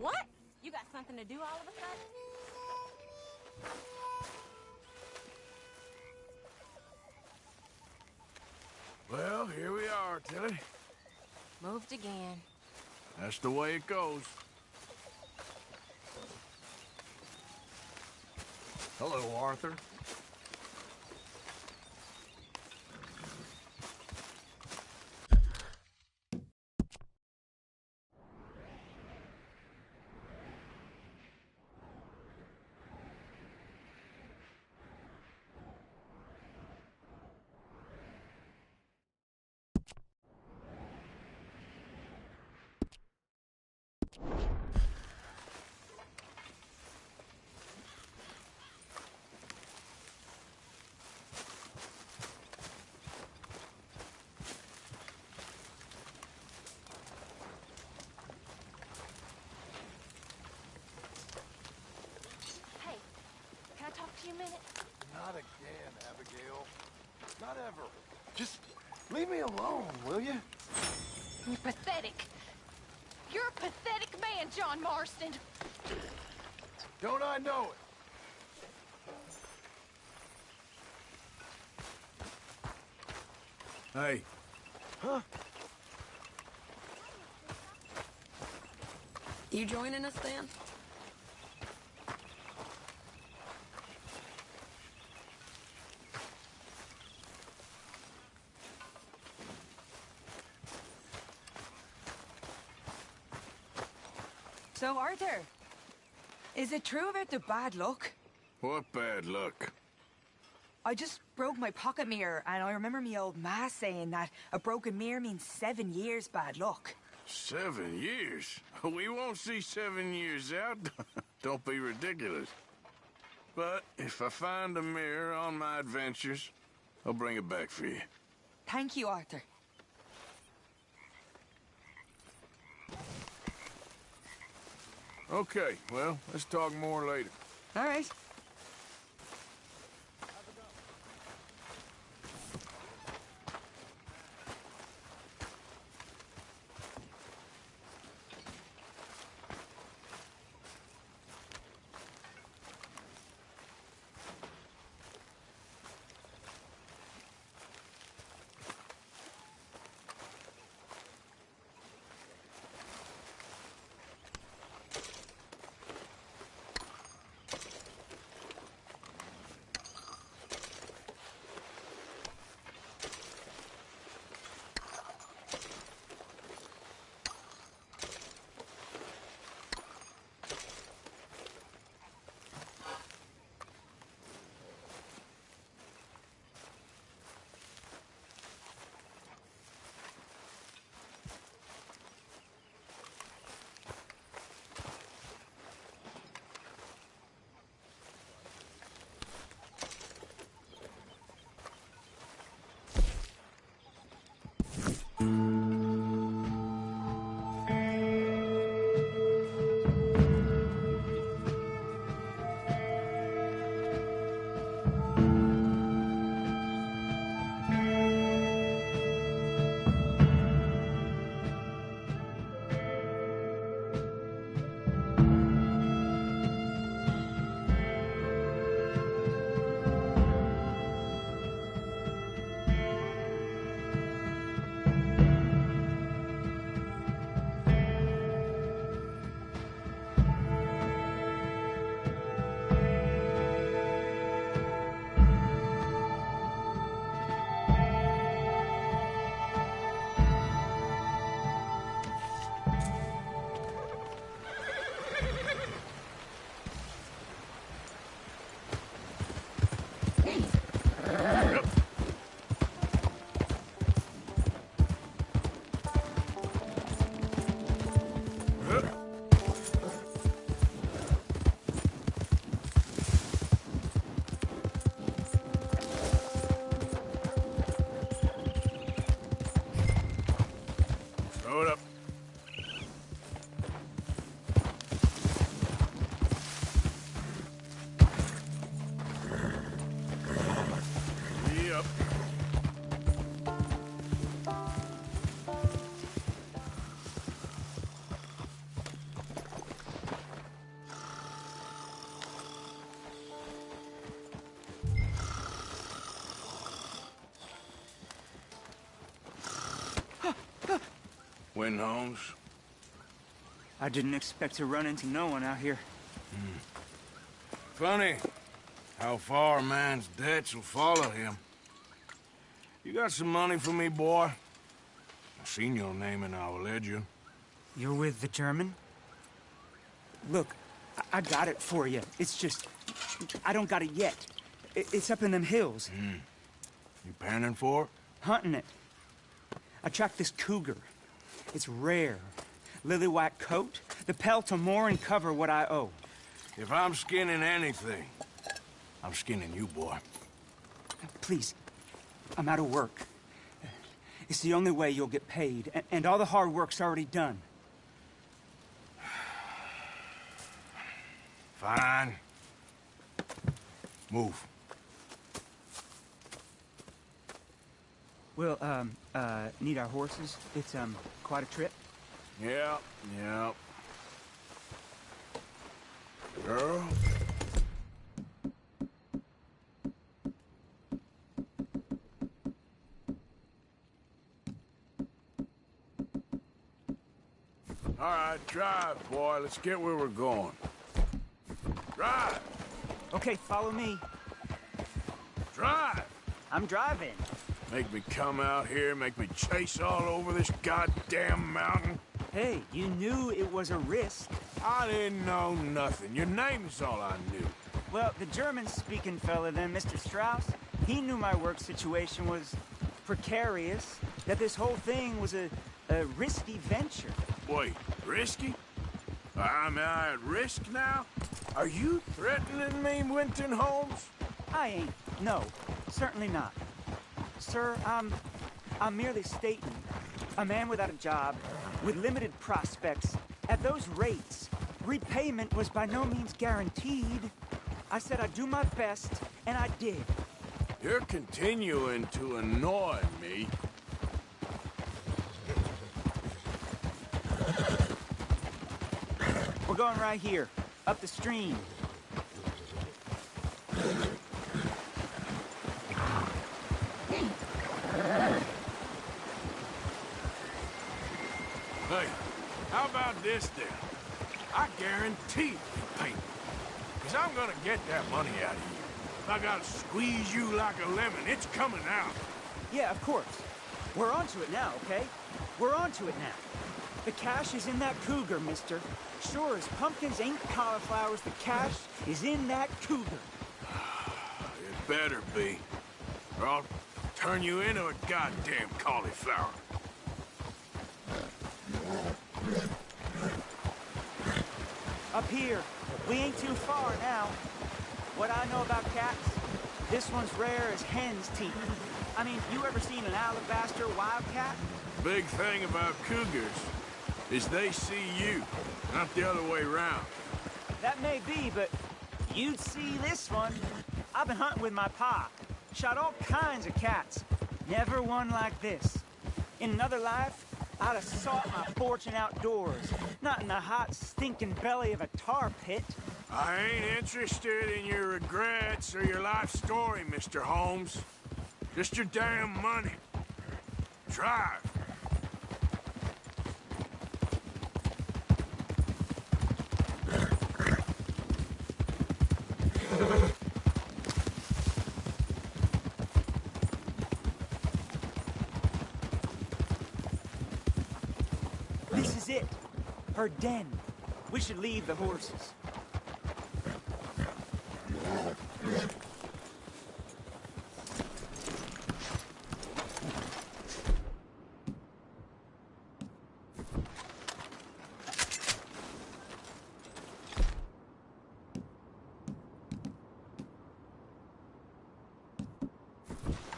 What? You got something to do all of a sudden? Well, here we are, Tilly. Moved again. That's the way it goes. Hello, Arthur. Hey, can I talk to you a minute? Not again, Abigail. Not ever. Just leave me alone, will you? You're pathetic. You're a pathetic man, John Marston. Don't I know it? Hey. Huh? You joining us then? So, Arthur, is it true about the bad luck? What bad luck? I just broke my pocket mirror, and I remember me old ma saying that a broken mirror means 7 years bad luck. 7 years? We won't see 7 years out. Don't be ridiculous. But if I find a mirror on my adventures, I'll bring it back for you. Thank you, Arthur. Okay, well, let's talk more later. All right. Throw it up. Yep. Win, Holmes. I didn't expect to run into no one out here. Funny how far a man's debts will follow him. You got some money for me, boy? I seen your name in our ledger. You're with the German? Look, I got it for you. It's just, I don't got it yet. It's up in them hills. You panning for it? Hunting it. I tracked this cougar. It's rare. Lily white coat, the pelt to more and cover what I owe. If I'm skinning anything, I'm skinning you, boy. Please, I'm out of work. It's the only way you'll get paid, and all the hard work's already done. Fine. Move. We'll, need our horses. It's, quite a trip. Yeah. Girl. All right, drive, boy. Let's get where we're going. Drive! Okay, follow me. Drive! I'm driving. Make me come out here, make me chase all over this goddamn mountain. Hey, you knew it was a risk. I didn't know nothing. Your name's all I knew. Well, the German-speaking fella then, Mr. Strauss, he knew my work situation was precarious, that this whole thing was a risky venture. Wait, risky? I'm at risk now? Are you threatening me, Winton Holmes? I ain't. No, certainly not. Sir, I'm merely stating, a man without a job, with limited prospects, at those rates, repayment was by no means guaranteed. I said I'd do my best, and I did. You're continuing to annoy me. We're going right here, up the stream. Hey, how about this then? I guarantee you payment. Because I'm gonna get that money out of you. If I gotta squeeze you like a lemon, it's coming out. Yeah, of course. We're onto it now, okay? We're onto it now. The cash is in that cougar, mister. Sure as pumpkins ain't cauliflowers, the cash is in that cougar. It better be. Or I'll turn you into a goddamn cauliflower. Up here. We ain't too far now. What I know about cats, this one's rare as hen's teeth. I mean, you ever seen an alabaster wildcat? Big thing about cougars is they see you, not the other way around. That may be, but you'd see this one. I've been hunting with my pa. Shot all kinds of cats. Never one like this. In another life, I'd have sought my fortune outdoors, not in the hot, stinking belly of a tar pit. I ain't interested in your regrets or your life story, Mr. Holmes. Just your damn money. Drive. This is it. Her den. We should leave the horses.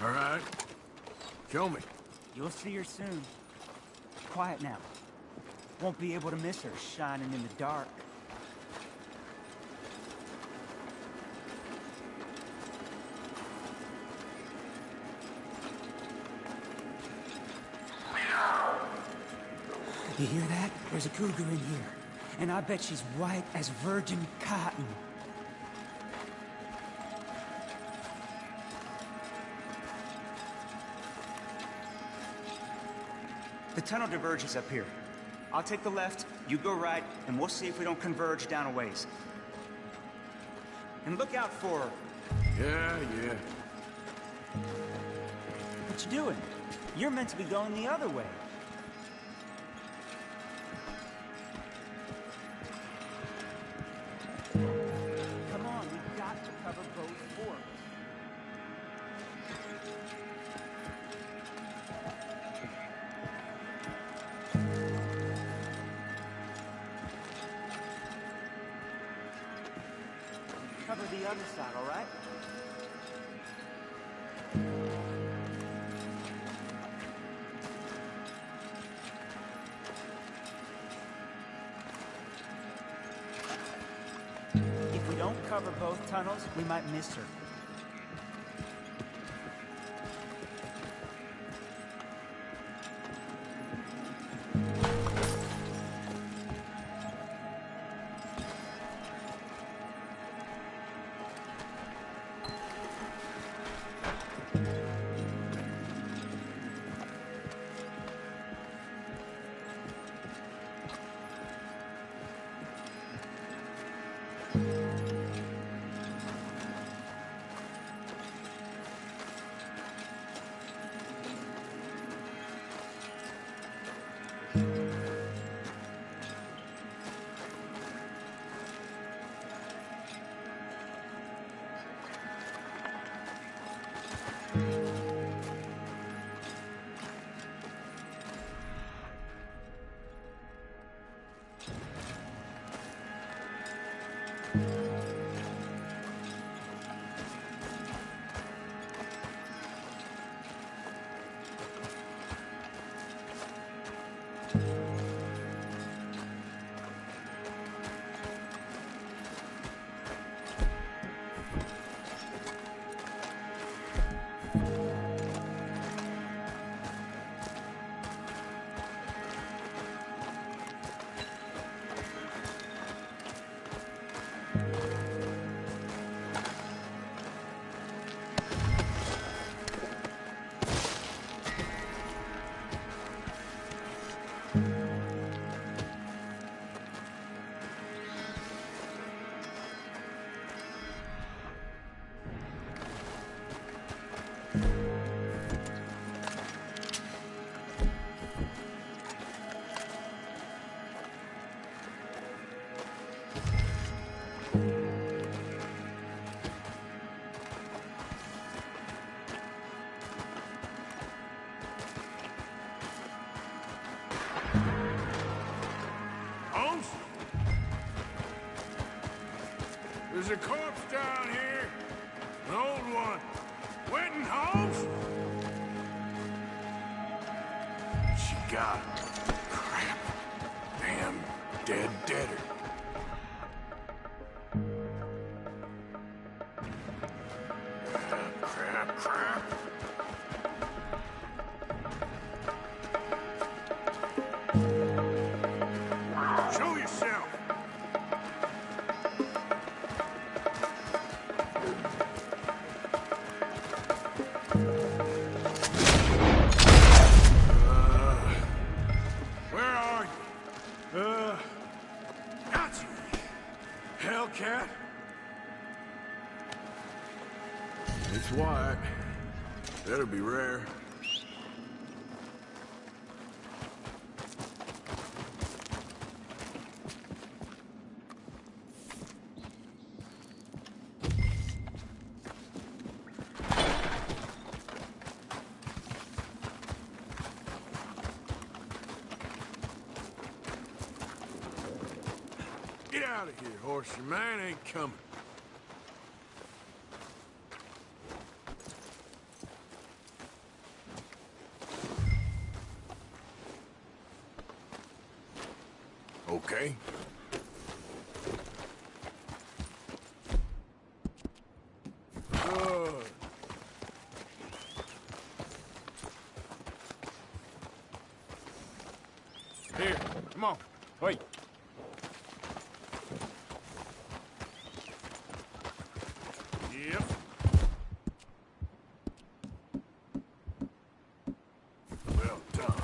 All right. Show me. You'll see her soon. Quiet now. Won't be able to miss her shining in the dark. You hear that? There's a cougar in here. And I bet she's white as virgin cotton. The tunnel diverges up here. I'll take the left, you go right, and we'll see if we don't converge down a ways. And look out for her. Yeah. What you doing? You're meant to be going the other way. Come on, we've got to cover both forks. Cover the other side, all right? If we don't cover both tunnels, we might miss her. There's a corpse down here. An old one. Winton Holmes? She got it. Crap. Damn dead deader. Crap. Show yourself. Where are you? Got you. Hellcat. It's white. That'll be rare. Get out of here, horse. Your man ain't coming. Okay. Good. Here, come on. Wait. Yep. Well done.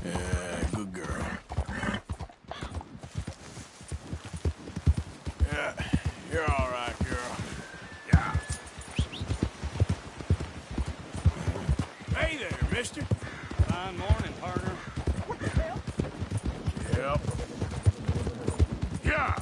Yeah, good girl. Yeah, you're all right, girl. Yeah. Hey there, mister. Fine morning, partner. What the hell? Yep. Yeah.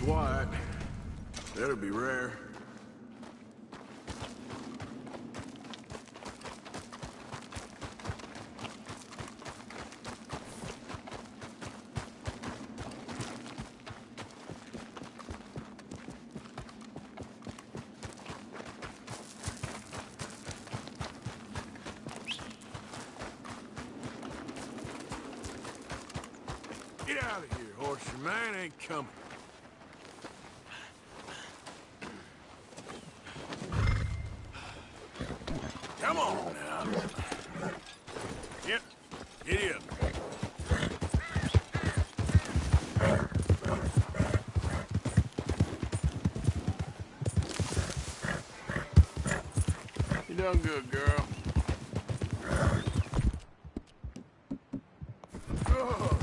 quiet. That'll be rare. Get out of here, horse. Your man ain't coming. Come on now. Yep, giddy up. You done good, girl. Oh.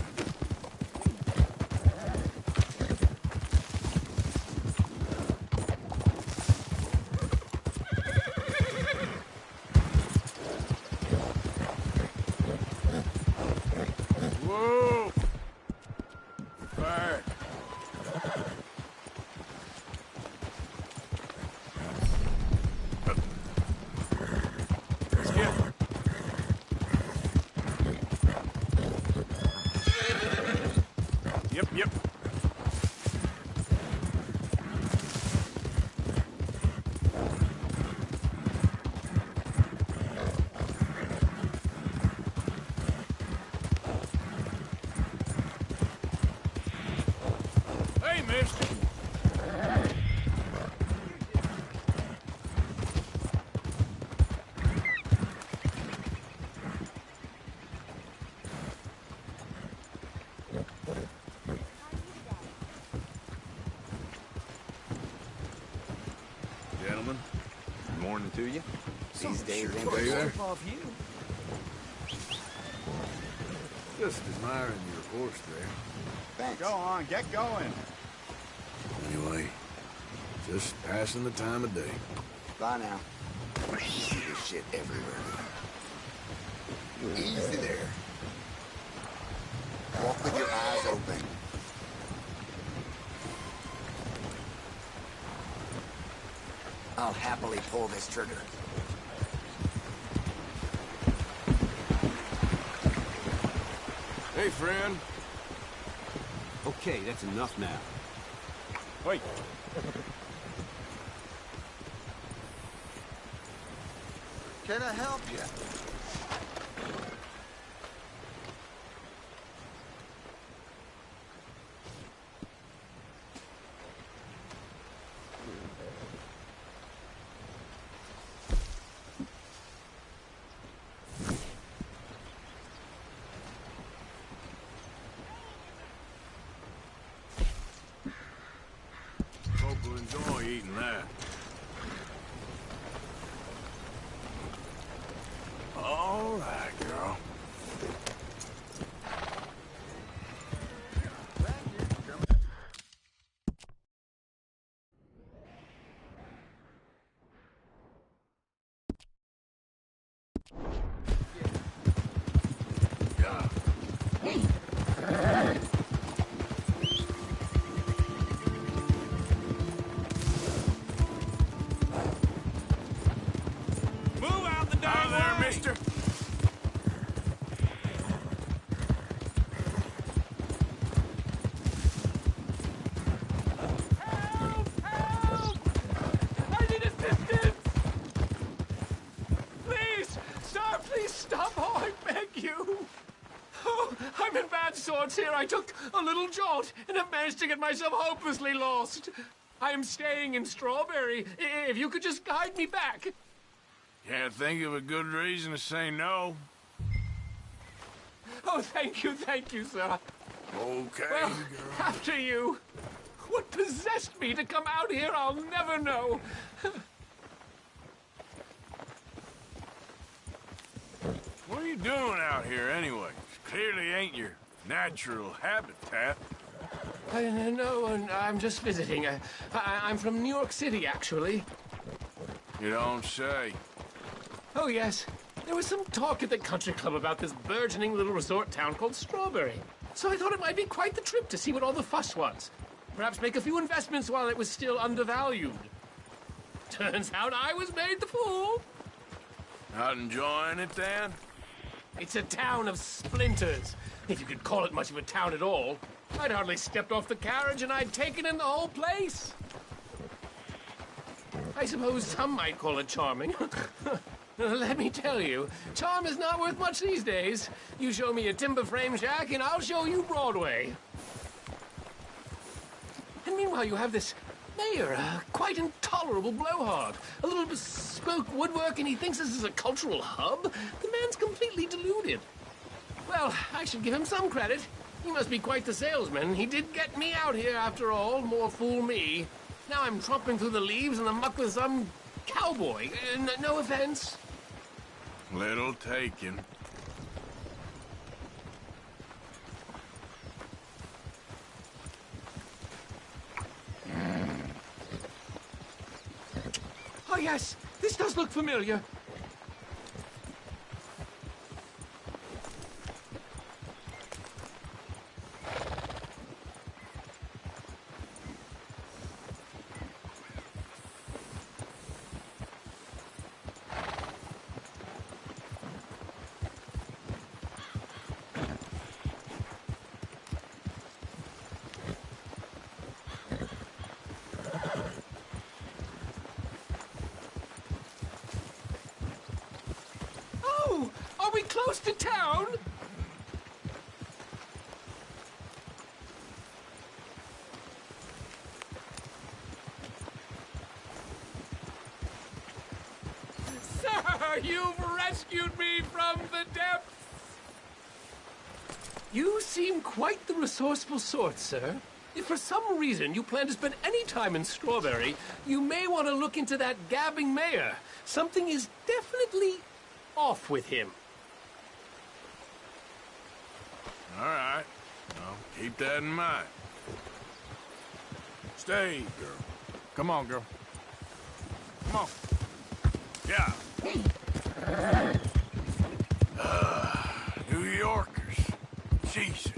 Whoa! Fire! Let's get it. Yep. Hey, mister. Gentlemen, good morning to you. These days ain't Sure, there. off you. Just admiring your horse there. Thanks. Go on, get going. Anyway, just passing the time of day. Bye now. You see this shit everywhere. Easy there. Walk with your eyes open. I'll happily pull this trigger. Hey, friend. Okay, that's enough now. Wait. Can I help you? Folk will enjoy eating that. All right, girl. Move out the dang there, mister. I need assistance! Please stop, oh, I beg you! Oh, I'm in bad sorts here. I took a little jaunt and have managed to get myself hopelessly lost. I am staying in Strawberry. If you could just guide me back. Can't think of a good reason to say no. Oh, thank you, sir. Okay, Well, girl. after you. What possessed me to come out here, I'll never know. What are you doing out here anyway? Clearly ain't your natural habitat. No, I'm just visiting. I'm from New York City, actually. You don't say. Oh, yes. There was some talk at the country club about this burgeoning little resort town called Strawberry. So I thought it might be quite the trip to see what all the fuss was. Perhaps make a few investments while it was still undervalued. Turns out I was made the fool. Not enjoying it, then? It's a town of splinters, if you could call it much of a town at all. I'd hardly stepped off the carriage and I'd taken in the whole place. I suppose some might call it charming. Let me tell you, charm is not worth much these days. You show me a timber frame shack and I'll show you Broadway. And meanwhile you have this mayor, a quite intolerable blowhard. A little bespoke woodwork and he thinks this is a cultural hub? The man's completely deluded. Well, I should give him some credit. He must be quite the salesman. He did get me out here after all, more fool me. Now I'm tromping through the leaves and the muck with some cowboy. No offense. Little taken. Oh, yes, this does look familiar. Are we close to town? Sir, you've rescued me from the depths! You seem quite the resourceful sort, sir. If for some reason you plan to spend any time in Strawberry, you may want to look into that gabbing mayor. Something is definitely off with him. All right. I'll keep that in mind. Stay, girl. Come on, girl. Come on. Yeah. New Yorkers. Jesus.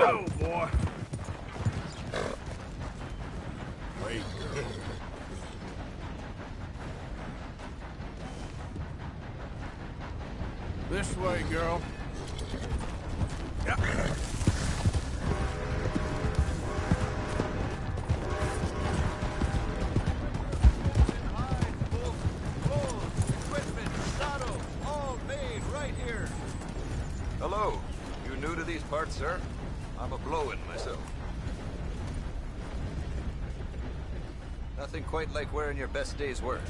Oh, boy. Wait, girl. This way, girl. Yeah. Hello. You new to these parts, sir? I'm a blow-in myself. Nothing quite like wearing your best day's work.